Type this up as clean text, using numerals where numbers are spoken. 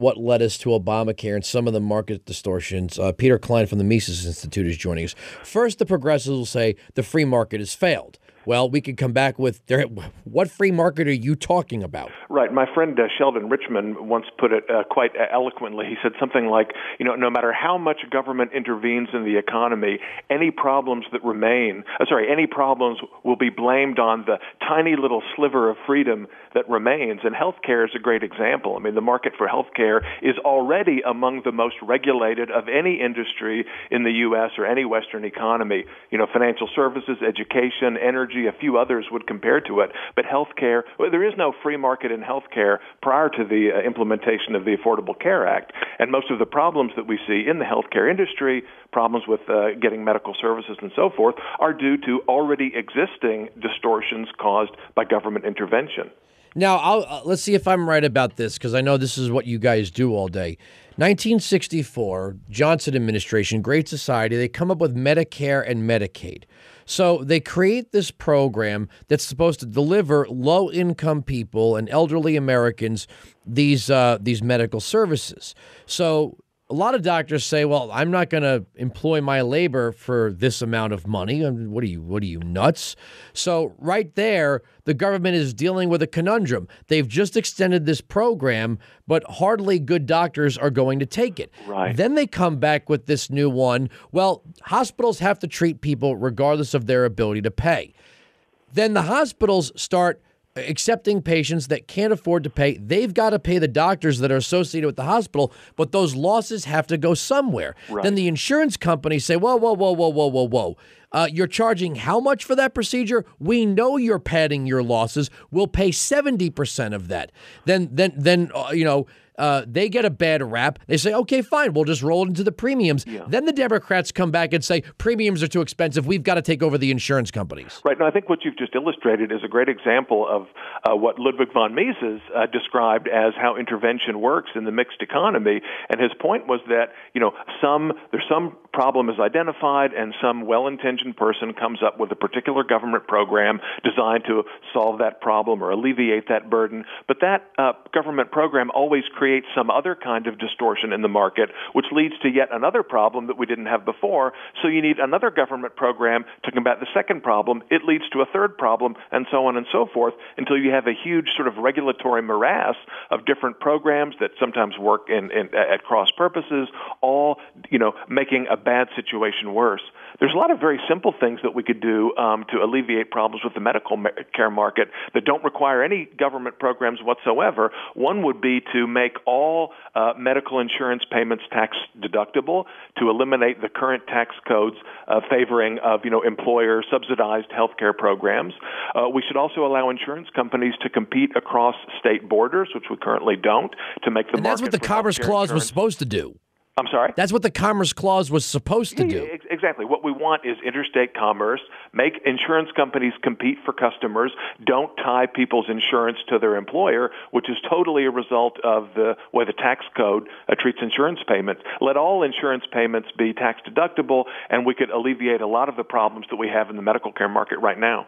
what led us to Obamacare and some of the market distortions. Peter Klein from the Mises Institute is joining us. First, the progressives will say the free market has failed. Well, we could come back with, what free market are you talking about? Right. My friend Sheldon Richman once put it quite eloquently. He said something like, no matter how much government intervenes in the economy, any problems will be blamed on the tiny little sliver of freedom that remains. And healthcare is a great example. I mean, the market for healthcare is already among the most regulated of any industry in the U.S. or any Western economy. Financial services, education, energy, a few others would compare to it. But healthcare, there is no free market in healthcare prior to the implementation of the Affordable Care Act. And most of the problems that we see in the healthcare industry, problems with getting medical services and so forth, are due to already existing distortions caused by government intervention. Now, let's see if I'm right about this, because I know this is what you guys do all day. 1964, Johnson administration, Great Society, they come up with Medicare and Medicaid. So they create this program that's supposed to deliver low-income people and elderly Americans these medical services. So a lot of doctors say, well, I'm not going to employ my labor for this amount of money. I mean, what are you, nuts? So right there, the government is dealing with a conundrum. They've just extended this program, but hardly good doctors are going to take it. Right. Then they come back with this new one. Well, hospitals have to treat people regardless of their ability to pay. Then the hospitals start accepting patients that can't afford to pay. They've got to pay the doctors that are associated with the hospital, but those losses have to go somewhere. Right. Then the insurance companies say, whoa. You're charging how much for that procedure? We know you're padding your losses. We'll pay 70% of that. Then they get a bad rap. They say, okay, fine, we'll just roll it into the premiums. Yeah. Then the Democrats come back and say, premiums are too expensive. We've got to take over the insurance companies. Right. Now, I think what you've just illustrated is a great example of what Ludwig von Mises described as how intervention works in the mixed economy. And his point was that, there's some problem is identified and some well-intentioned person comes up with a particular government program designed to solve that problem or alleviate that burden. But that government program always creates some other kind of distortion in the market, which leads to yet another problem that we didn't have before. So you need another government program to combat the second problem. It leads to a third problem, and so on and so forth, until you have a huge sort of regulatory morass of different programs that sometimes work at cross purposes, all making a bad situation worse. There's a lot of very simple things that we could do to alleviate problems with the medical care market that don't require any government programs whatsoever. One would be to make all medical insurance payments tax deductible, to eliminate the current tax codes favoring of employer subsidized health care programs. We should also allow insurance companies to compete across state borders, which we currently don't, to make the and that's what the Commerce Clause was supposed to do. I'm sorry? That's what the Commerce Clause was supposed to do. Exactly. What we want is interstate commerce, make insurance companies compete for customers, don't tie people's insurance to their employer, which is totally a result of the way the tax code treats insurance payments. Let all insurance payments be tax deductible, and we could alleviate a lot of the problems that we have in the medical care market right now.